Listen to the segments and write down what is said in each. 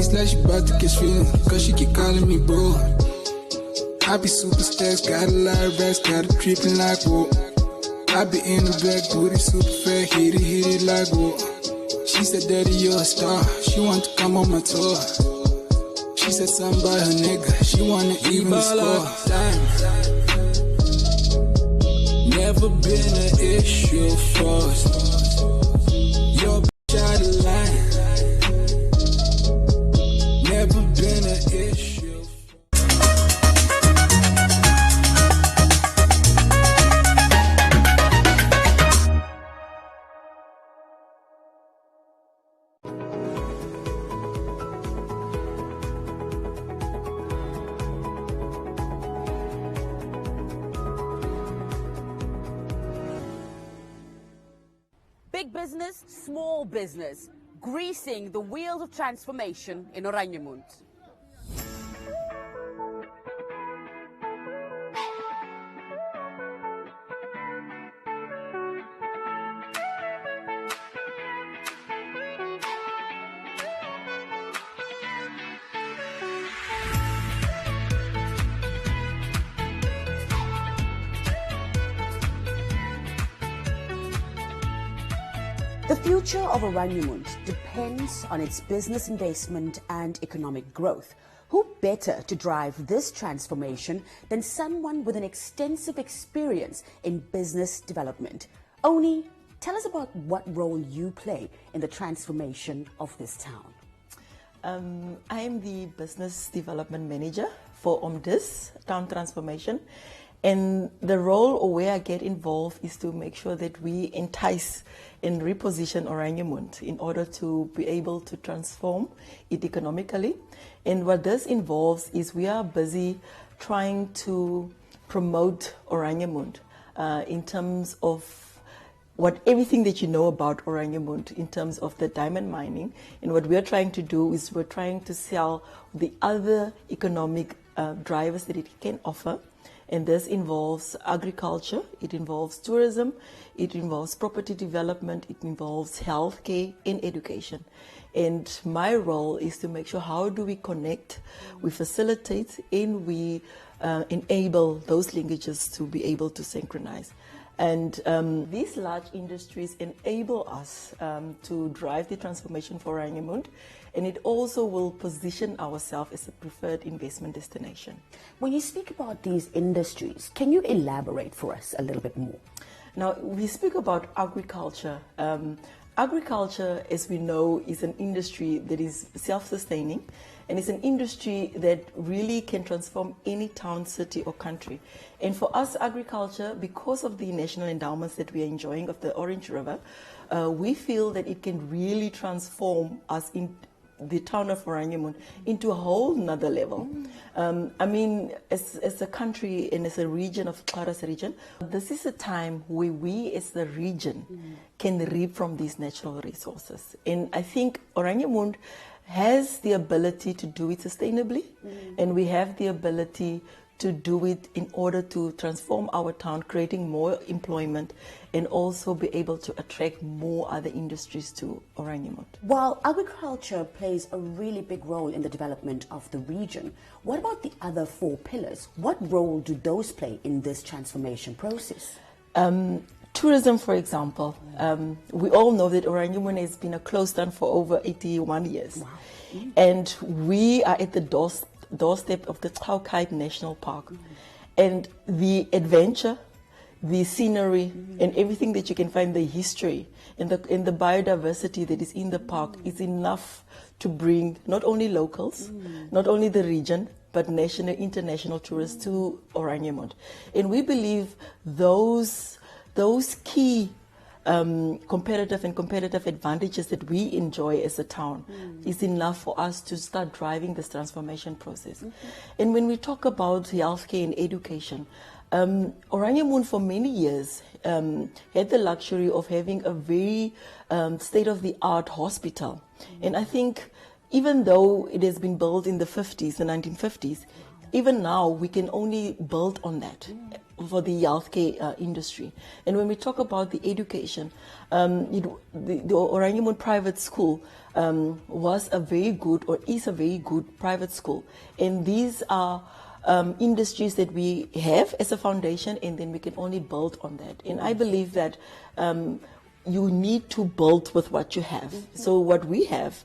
Seems like she about to catch feeling, cause she keep calling me bro. I be super stacked, got a lot of racks, got it tripping like whoa. I be in the back, booty super fat, hit it like whoa. She said, daddy, you're a star, she want to come on my tour. She said something about her nigga, she wanna even score. Never been an issue for us. Your bitch out of line. Never been an issue. Big business, small business, greasing the wheels of transformation in Oranjemund. The future of Oranjemund depends on its business investment and economic growth. Who better to drive this transformation than someone with an extensive experience in business development? Oni, tell us about what role you play in the transformation of this town. I am the Business Development Manager for OMDis, Town Transformation. And the role or where I get involved is to make sure that we entice and reposition Oranjemund in order to be able to transform it economically. And what this involves is we are busy trying to promote Oranjemund in terms of everything that you know about Oranjemund in terms of the diamond mining. And what we're trying to do is we're trying to sell the other economic drivers that it can offer. And this involves agriculture, it involves tourism, it involves property development, it involves healthcare and education. And my role is to make sure how do we connect, we facilitate, and we enable those linkages to be able to synchronize. And these large industries enable us to drive the transformation for Oranjemund, and it also will position ourselves as a preferred investment destination. When you speak about these industries, can you elaborate for us a little bit more? Now, we speak about agriculture. Agriculture, as we know, is an industry that is self-sustaining, and it's an industry that really can transform any town, city, or country. And for us, agriculture, because of the national endowments that we are enjoying of the Orange River, we feel that it can really transform us in the town of Oranjemund into a whole nother level. I mean, as a country and as a region of Xhosa region, this is a time where we as the region can reap from these natural resources. And I think Oranjemund has the ability to do it sustainably, and we have the ability to do it in order to transform our town, creating more employment and also be able to attract more other industries to Oranjemund. While agriculture plays a really big role in the development of the region, what about the other four pillars? What role do those play in this transformation process? Tourism, for example. We all know that Oranjemund has been a closed town for over 81 years. Wow. And we are at the doorstep of the Xhaukai National Park. And the adventure, the scenery, and everything that you can find, the history and the biodiversity that is in the park is enough to bring not only locals, not only the region, but national, international tourists to Oranjemund. And we believe those key competitive advantages that we enjoy as a town is enough for us to start driving this transformation process. And when we talk about healthcare and education, Oranjemund for many years had the luxury of having a very state-of-the-art hospital. And I think even though it has been built in the 50s, the 1950s, even now we can only build on that for the healthcare industry. And when we talk about the education, the Oranjemund Private School was a very good, or is a very good private school. And these are industries that we have as a foundation, and then we can only build on that. And I believe that you need to build with what you have. So what we have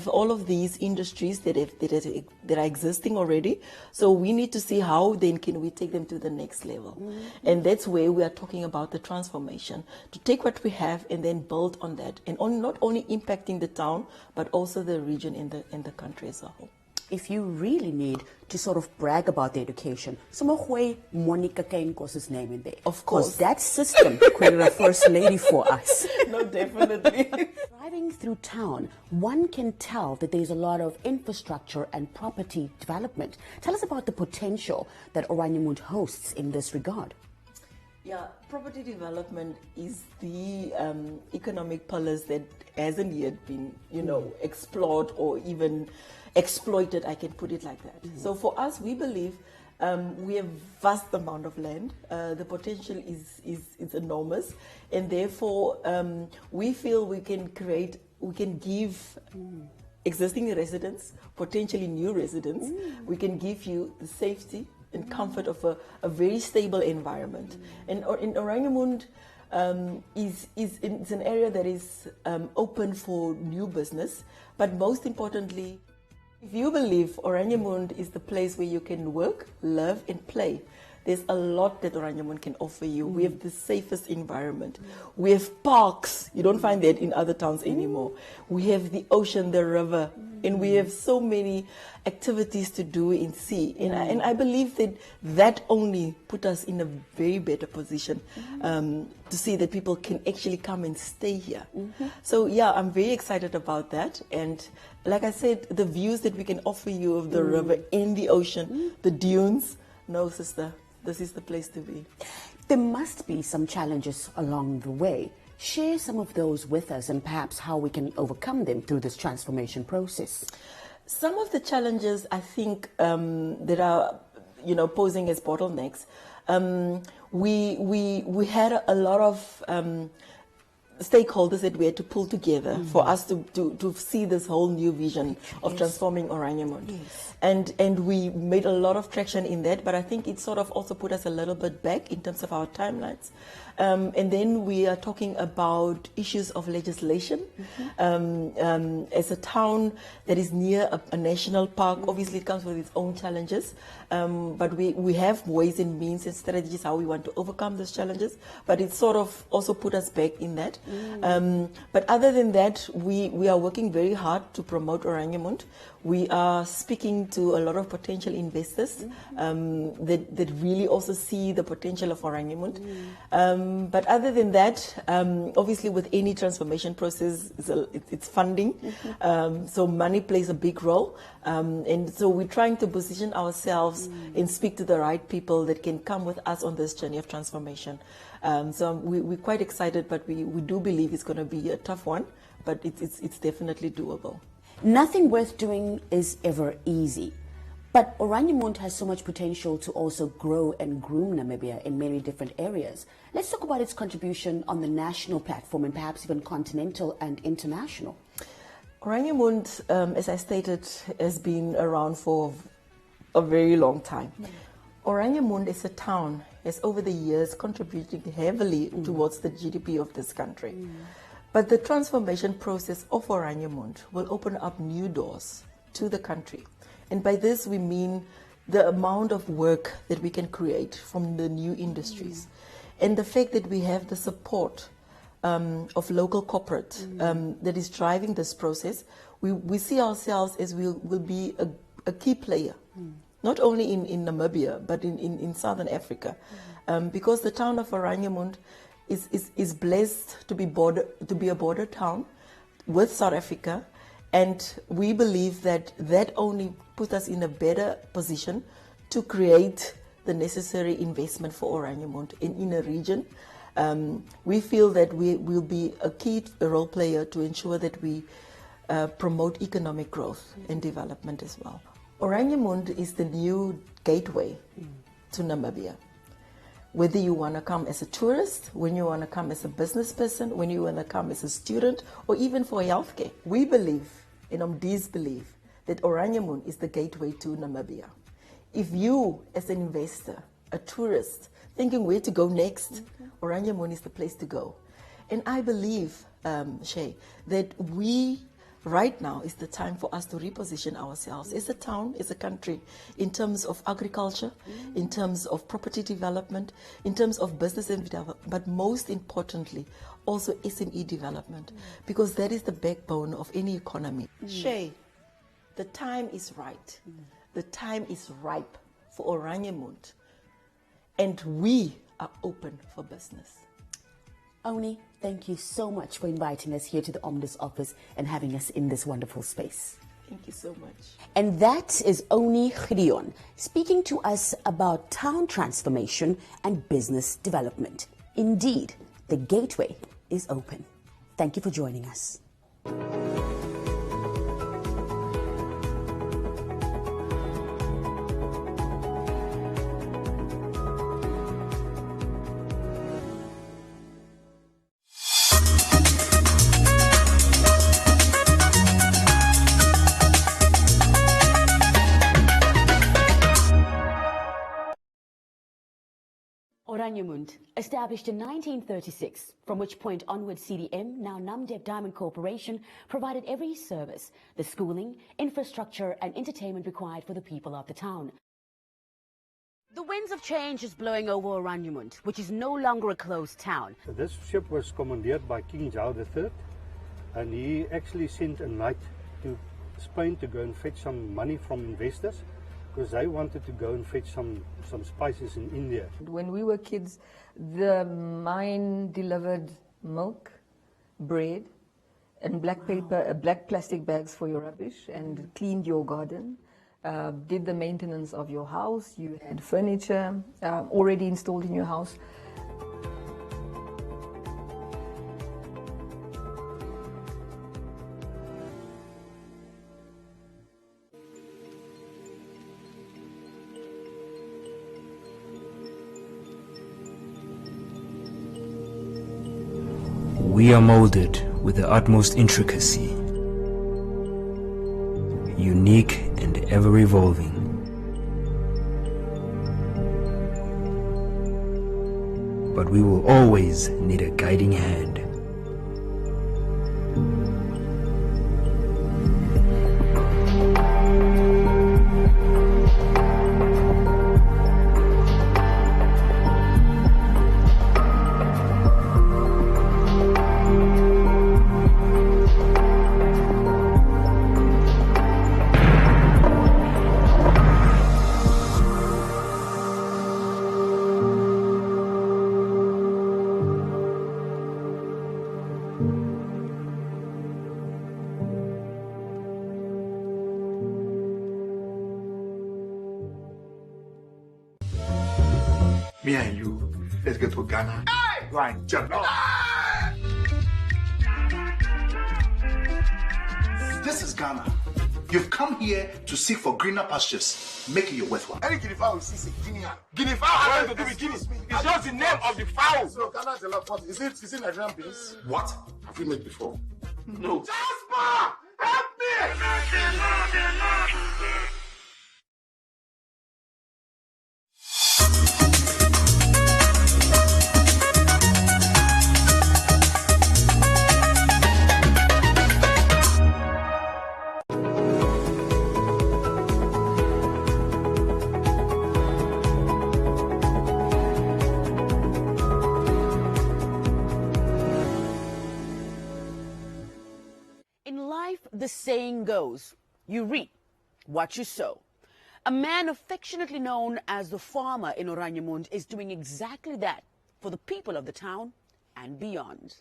all of these industries that are existing already. So we need to see how then can we take them to the next level. And that's where we are talking about the transformation, to take what we have and then build on that, and not only impacting the town, but also the region and the country as a whole. If you really need to sort of brag about the education, somewhere Monica Kainkos's name in there. Of course. 'Cause that system created a first lady for us. No, definitely. Driving through town, one can tell that there's a lot of infrastructure and property development. Tell us about the potential that Oranjemund hosts in this regard. Yeah, property development is the economic pillars that hasn't yet been, explored or even exploited, I can put it like that. So for us, we believe we have vast amount of land. The potential is enormous, and therefore we feel we can give existing residents, potentially new residents, we can give you the safety and comfort of a very stable environment. And in Oranjemund, it's an area that is open for new business, but most importantly, if you believe Oranjemund is the place where you can work, live, and play, there's a lot that Oranjemund can offer you. We have the safest environment. We have parks. You don't find that in other towns anymore. We have the ocean, the river, and we have so many activities to do in sea. And I believe that only put us in a very better position to see that people can actually come and stay here. So yeah, I'm very excited about that. And like I said, the views that we can offer you of the river and the ocean, the dunes, no, sister, this is the place to be. There must be some challenges along the way. Share some of those with us and perhaps how we can overcome them through this transformation process. Some of the challenges I think that are, posing as bottlenecks. We had a lot of stakeholders that we had to pull together for us to see this whole new vision of transforming Oranjemund. Yes. And we made a lot of traction in that, but I think it sort of also put us a little bit back in terms of our timelines. And then we are talking about issues of legislation. As a town that is near a national park, obviously it comes with its own challenges, but we have ways and means and strategies how we want to overcome those challenges, but it sort of also put us back in that. But other than that, we are working very hard to promote Oranjemund. We are speaking to a lot of potential investors that really also see the potential of Oranjemund. But other than that, obviously with any transformation process, it's funding. So money plays a big role. And so we're trying to position ourselves and speak to the right people that can come with us on this journey of transformation. So we're quite excited, but we do believe it's going to be a tough one, but it's definitely doable. Nothing worth doing is ever easy. But Oranjemund has so much potential to also grow and groom Namibia in many different areas. Let's talk about its contribution on the national platform and perhaps even continental and international. Oranjemund, as I stated, has been around for a very long time. Oranjemund is a town has over the years contributed heavily towards the GDP of this country. But the transformation process of Oranjemund will open up new doors to the country. And by this we mean the amount of work that we can create from the new industries. And the fact that we have the support of local corporate that is driving this process, we see ourselves as we will be a key player, not only in Namibia, but in Southern Africa. Because the town of Oranjemund is blessed to be a border town with South Africa, and we believe that only puts us in a better position to create the necessary investment for Oranjemund in a region. We feel that we will be a key role player to ensure that we promote economic growth and development as well. Oranjemund is the new gateway to Namibia. whether you want to come as a tourist, when you want to come as a business person, when you want to come as a student, or even for healthcare. We believe, and OMDis believe, that Oranjemund is the gateway to Namibia. If you, as an investor, a tourist, thinking where to go next, Oranjemund is the place to go. And I believe, Shay, that right now is the time for us to reposition ourselves as a town, as a country, in terms of agriculture, in terms of property development, in terms of business and development, but most importantly, also SME development, because that is the backbone of any economy. Shay, the time is right. The time is ripe for Oranjemund, and we are open for business. Oni, thank you so much for inviting us here to the OMDis office and having us in this wonderful space. Thank you so much. And that is Oni Gideon speaking to us about town transformation and business development. Indeed, the gateway is open. Thank you for joining us. Oranjemund, established in 1936, from which point onward CDM, now Namdeb Diamond Corporation, provided every service, the schooling, infrastructure and entertainment required for the people of the town. The winds of change is blowing over Oranjemund, which is no longer a closed town. This ship was commandeered by King Jawa III, and he actually sent a knight to Spain to go and fetch some money from investors, because they wanted to go and fetch some spices in India. When we were kids, the mine delivered milk, bread, and black paper, black plastic bags for your rubbish, and cleaned your garden, did the maintenance of your house. You had furniture already installed in your house. We are molded with the utmost intricacy, unique and ever-evolving. But we will always need a guiding hand. Me and you, let's go to Ghana. Hey! Right, jump off. This is Ghana. You've come here to seek for greener pastures. Make it your worthwhile. Any guinea fowl is Guinea. Guinea fowl has nothing to do with Guinea. It's just the name of the fowl. So Ghana is a lot. What? Is it Nigerian beans? What? Have you made before? No. Jasper! Help me! The saying goes, you reap what you sow. A man affectionately known as the farmer in Oranjemund is doing exactly that for the people of the town and beyond.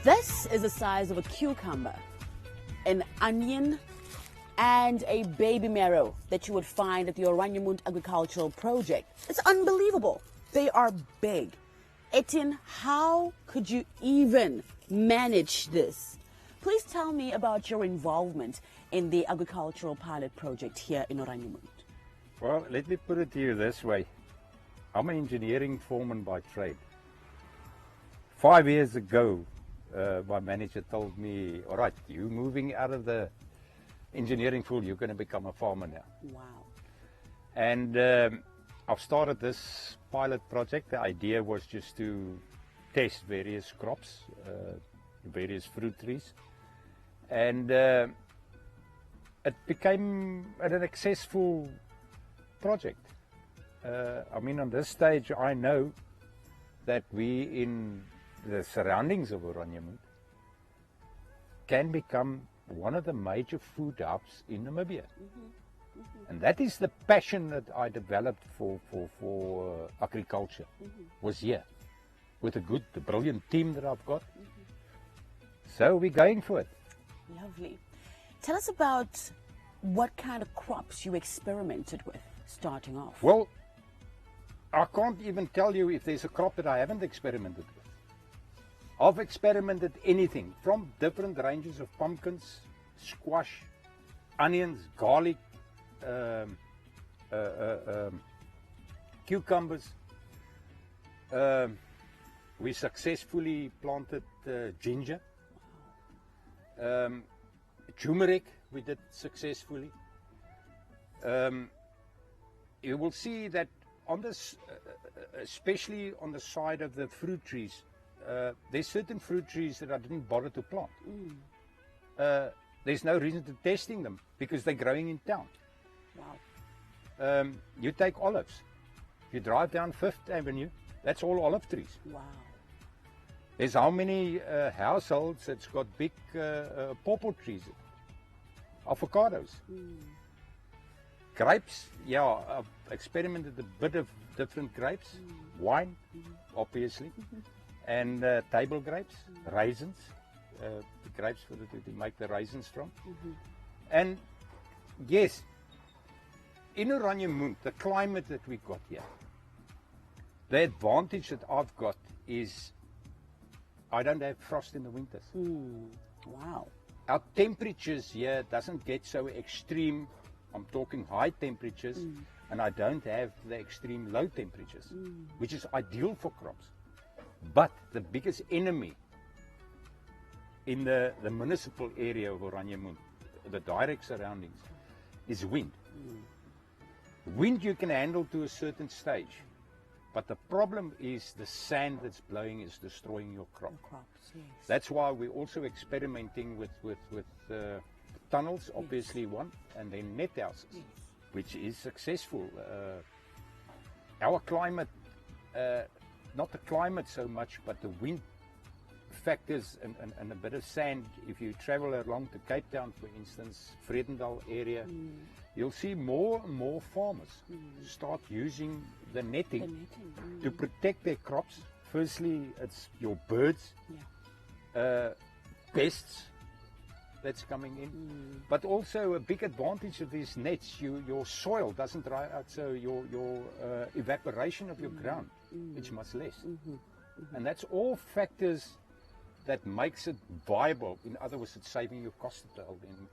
This is the size of a cucumber, an onion, and a baby marrow that you would find at the Oraniamund Agricultural Project. It's unbelievable. They are big. Etienne, how could you even manage this? Please tell me about your involvement in the agricultural pilot project here in Oraniamund. Well, let me put it to you this way. I'm an engineering foreman by trade. 5 years ago, my manager told me, all right, you're moving out of the engineering field, you're going to become a farmer now. Wow. And I've started this pilot project. The idea was just to test various crops, various fruit trees. And it became an successful project. I mean, on this stage, I know that we in the surroundings of Oraniamund can become one of the major food hubs in Namibia. And that is the passion that I developed for agriculture, was here, with the brilliant team that I've got. So we're going for it. Lovely. Tell us about what kind of crops you experimented with starting off. Well, I can't even tell you if there's a crop that I haven't experimented with. I've experimented anything from different ranges of pumpkins, squash, onions, garlic, cucumbers. We successfully planted ginger. Turmeric we did successfully. You will see that on this, especially on the side of the fruit trees, there's certain fruit trees that I didn't bother to plant. There's no reason to testing them because they're growing in town. Wow. You take olives. If you drive down 5th Avenue, that's all olive trees. Wow. There's how many households that's got big pawpaw trees, avocados. Grapes, yeah, I've experimented a bit of different grapes, wine, obviously, and table grapes, raisins, the grapes for to make the raisins from. And yes, in Oraniamund, the climate that we got here, the advantage that I've got is I don't have frost in the winters. Wow. Our temperatures here doesn't get so extreme. I'm talking high temperatures, and I don't have the extreme low temperatures, which is ideal for crops. But the biggest enemy in the municipal area of Oraniamund, the direct surroundings, is wind. Wind you can handle to a certain stage, but the problem is the sand that's blowing is destroying your crop. Yes. That's why we're also experimenting with tunnels, obviously one, and then net houses, which is successful. Our climate, not the climate so much, but the wind factors and a bit of sand. If you travel along to Cape Town, for instance, Vredendal area, you'll see more and more farmers start using the netting to protect their crops. Firstly, it's your birds, pests that's coming in, but also a big advantage of these nets, your soil doesn't dry out, so your evaporation of your ground is much less. And that's all factors that makes it viable. In other words, it's saving you cost at the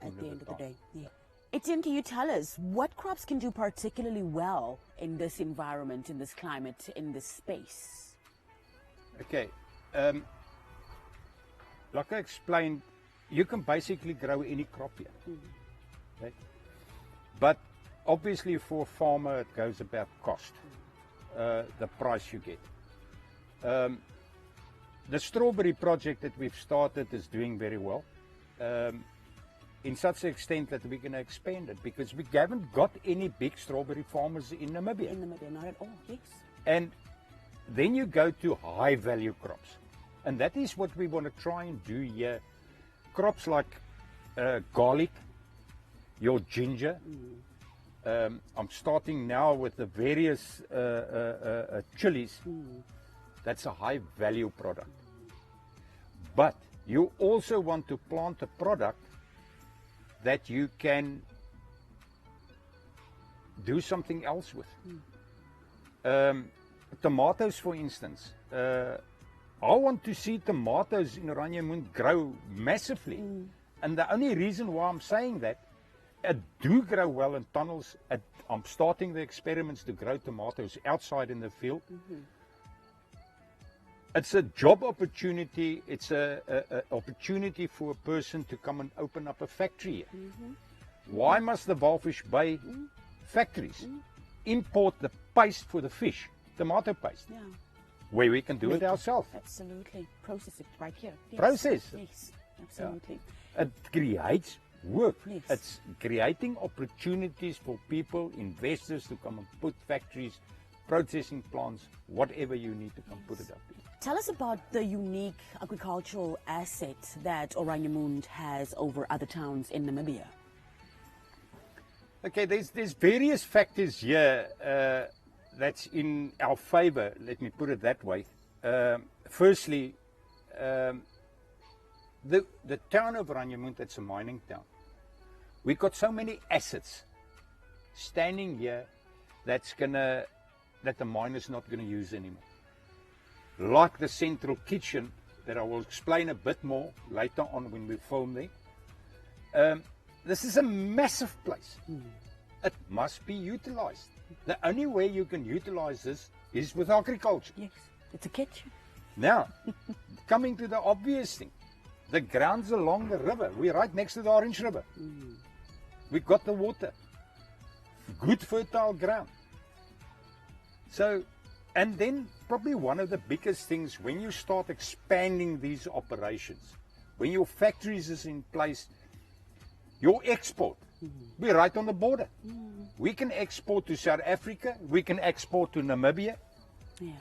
end of the day. Yeah. Etienne, can you tell us what crops can do particularly well in this environment, in this climate, in this space? Okay, like I explained, you can basically grow any crop here, right? But obviously for a farmer it goes about cost, the price you get. The strawberry project that we've started is doing very well, in such an extent that we're going to expand it, because we haven't got any big strawberry farmers in Namibia. In Namibia, not at all, yes. And then you go to high value crops, and that is what we want to try and do here. Crops like garlic, your ginger. I'm starting now with the various chilies. That's a high value product. But you also want to plant a product that you can do something else with. Tomatoes, for instance. I want to see tomatoes in Oranjemund grow massively. And the only reason why I'm saying that, it do grow well in tunnels. I'm starting the experiments to grow tomatoes outside in the field. It's a job opportunity. It's a opportunity for a person to come and open up a factory here. Why must the Walvis Bay factories import the paste for the fish, tomato paste, where we can do it ourselves? Absolutely. Process it right here. Yes. Process. Yes, absolutely. It creates work. Yes. It's creating opportunities for people, investors to come and put factories, processing plants, whatever you need to come put it up there. Tell us about the unique agricultural asset that Oranjemund has over other towns in Namibia. Okay, there's various factors here that's in our favor, let me put it that way. Firstly, the town of Oranjemund, it's a mining town. We've got so many assets standing here that the miner's not going to use anymore. Like the central kitchen, that I will explain a bit more later on when we film there. This is a massive place. It must be utilized. The only way you can utilize this is with agriculture. Yes, it's a kitchen. Now, coming to the obvious thing, the grounds along the river. We're right next to the Orange River. We've got the water. Good fertile ground. So, and then probably one of the biggest things, when you start expanding these operations, when your factories is in place, your export, we're right on the border. We can export to South Africa, we can export to Namibia. Yeah.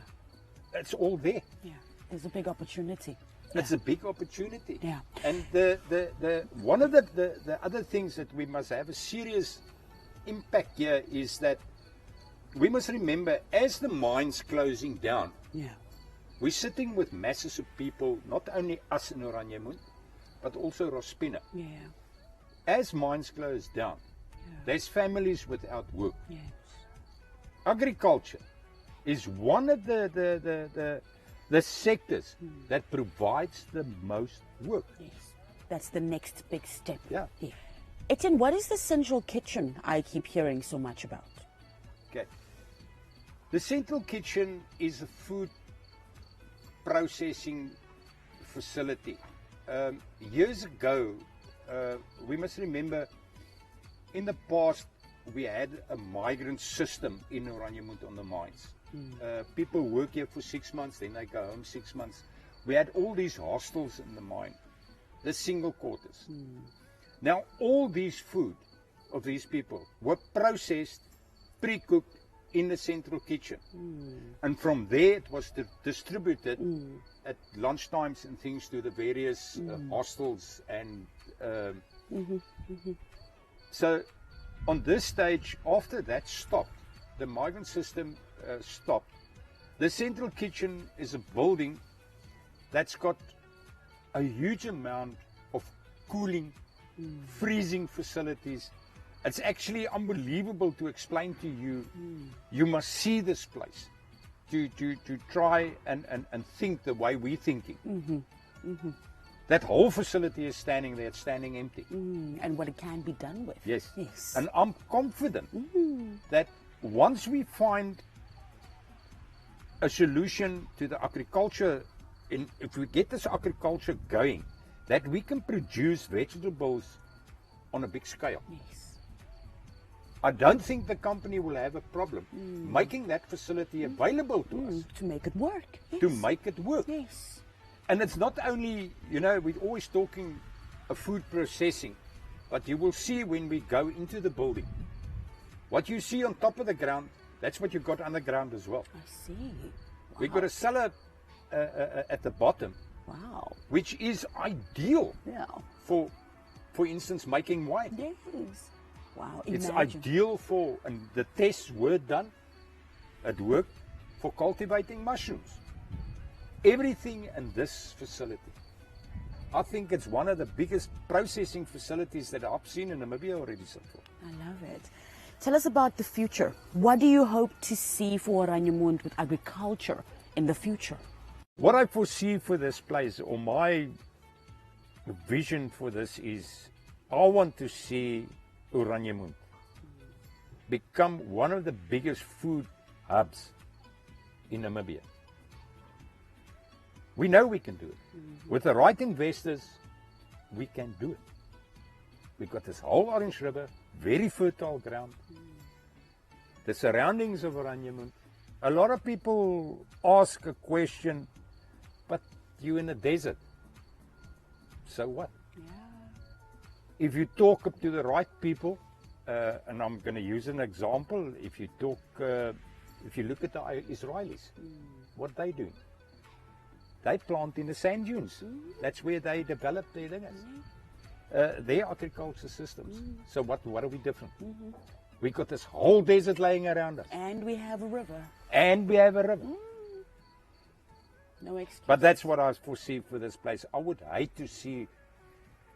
It's all there. Yeah, there's a big opportunity. It's a big opportunity. Yeah. And the one of the other things that we must have a serious impact here is that we must remember, as the mine's closing down, we're sitting with masses of people, not only us in Oranjemund, but also Rospina. Yeah. As mines close down, there's families without work. Yes. Agriculture is one of the sectors that provides the most work. Yes. That's the next big step. Yeah. Etienne, what is the central kitchen I keep hearing so much about? Okay. The central kitchen is a food processing facility. Years ago, we must remember, in the past, we had a migrant system in Oranjemund on the mines. People work here for 6 months, then they go home 6 months. We had all these hostels in the mine, the single quarters. Now, all these food of these people were processed, pre-cooked in the central kitchen. And from there, it was distributed at lunchtimes and things to the various hostels. And so, on this stage, after that stopped, the migrant system stopped. The central kitchen is a building that's got a huge amount of cooling, freezing facilities. It's actually unbelievable to explain to you. You must see this place to try and think the way we're thinking. That whole facility is standing there, it's standing empty. And what it can be done with. Yes. Yes. And I'm confident that once we find a solution to the agriculture, if we get this agriculture going, that we can produce vegetables on a big scale. Yes. I don't think the company will have a problem making that facility available to us. To make it work. Yes. To make it work. Yes. And it's not only, we're always talking of food processing, but you will see when we go into the building, what you see on top of the ground, that's what you've got underground as well. I see. Wow. We've got a cellar at the bottom, which is ideal for instance, making wine. Yes. Wow. It's Imagine. ideal for, and the tests were done, it worked for cultivating mushrooms. Everything in this facility, I think it's one of the biggest processing facilities that I've seen in Namibia already so far. I love it. Tell us about the future. What do you hope to see for Oranje with agriculture in the future? What I foresee for this place, or my vision for this, is I want to see Oranje become one of the biggest food hubs in Namibia. We know we can do it. With the right investors, we can do it. We've got this whole Orange River, very fertile ground. The surroundings of Oranje. A lot of people ask a question, but you're in a desert. So what? Yeah. If you talk up to the right people, and I'm going to use an example, if you look at the Israelis, what they do? They plant in the sand dunes. That's where they develop their things. Their agriculture systems. So what are we different? We got this whole desert laying around us. And we have a river. No excuse. But that's what I foresee for this place. I would hate to see,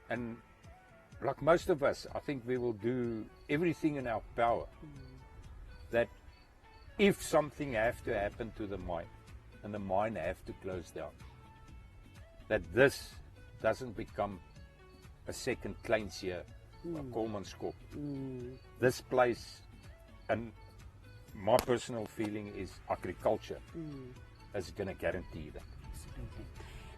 and like most of us, I think we will do everything in our power that if something have to happen to the mine, and the mine have to close down, that this doesn't become a second Kleinseer or Colemanskop. This place, and my personal feeling is agriculture is going to guarantee that. Absolutely.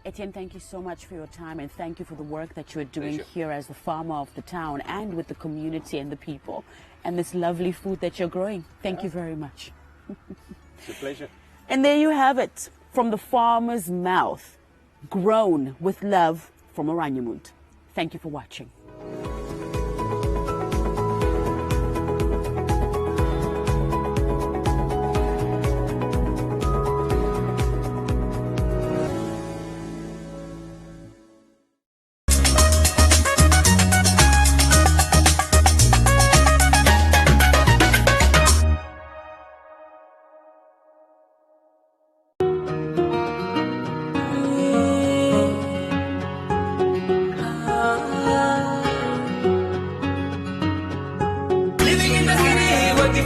Etienne, thank you so much for your time, and thank you for the work that you are doing Pleasure. here as the farmer of the town and with the community and the people, and this lovely food that you're growing. Thank you very much. It's a pleasure. And there you have it, from the farmer's mouth, grown with love from Oranje. Thank you for watching.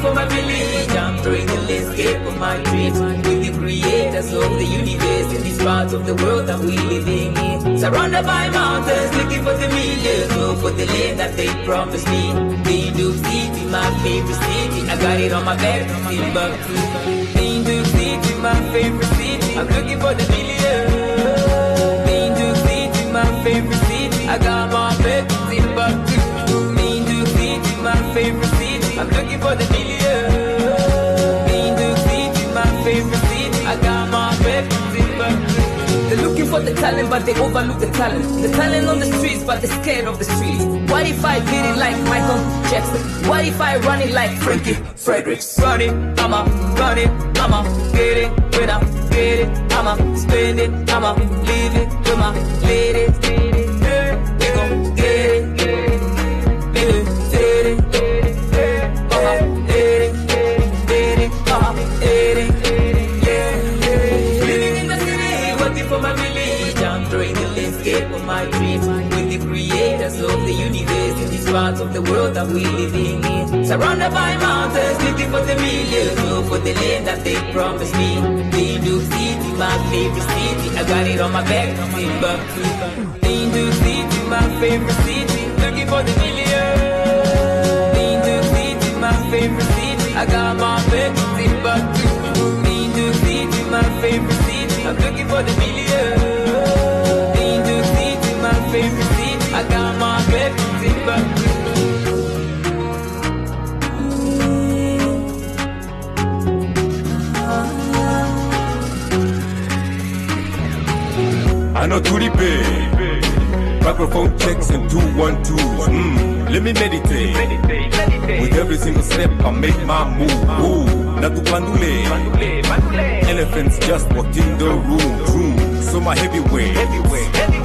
For my village, I'm throwing the landscape of my dreams with the creators of the universe in this part of the world that we living in. Surrounded by mountains, looking for the millions, look for the land that they promised me. Binduk City, my favorite city, I got it on my back, Timbuktu. Binduk City, my favorite city, I'm looking for the millions. Binduk City, my favorite city, I got my back, Timbuktu. Binduk City, my favorite city, I'm looking for the millions. Binduk City, my favorite city, I got my back, Timbuktu. They're looking for the talent, but they overlook the talent. The talent on the streets, but they're scared of the streets. What if I did it like Michael Jackson? What if I run it like Frankie Fredericks? Run it, I'ma get it. When I get it, I'ma spend it. I'ma leave it to my lady. We gon' get it. Leave it, get it. For my village, I'm throwing the landscape of my dreams with the creators of the universe in this part of the world that we living in. Surrounded by mountains, looking for the millions, look for the land that they promised me. Binduk City, my favorite city, I got it on my back, Timbuktu. Binduk City, my favorite city, looking for the millions. Binduk City, my favorite city, I got my back, Timbuktu. Binduk City, my favorite city, I'm looking for the millions. Binduk City, my favorite city, I got my back, Timbuktu. I know to the pay. Microphone checks and 2-1-2s. Let me meditate. With every single step I make my move. Natu bandule. Elephants just walked in the room. True. So my heavyweight.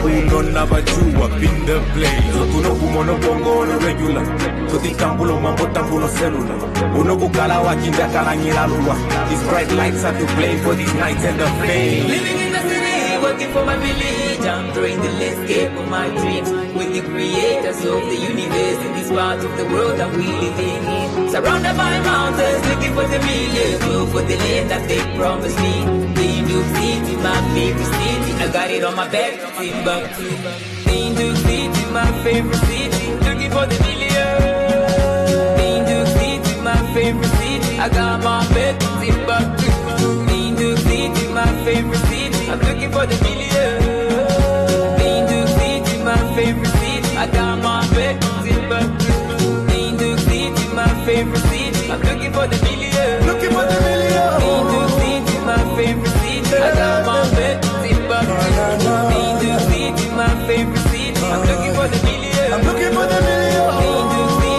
Uno nabaju up in the place. So tu no kumono bongo no regular. So the tambulo mambo tambulo cellular. Uno bukala wakinda kalangila lua. These bright lights are to blame for these nights and the fame. Living in the city. be working for my village. I'm throwing the landscape of my dreams with the creators of the universe in this part of the world that we living in. Surrounded by mountains, looking for the millions, look for the land that they promised me. New City, my favorite city. I got it on my back, Timbuktu. New City, my favorite city. Looking for the millions. New City, my favorite city. I got my back, Timbuktu. New City, my favorite city. I'm looking for the millions. New City, my favorite city. I got my back, Timbuktu. New City, my favorite city. I'm looking for the millions.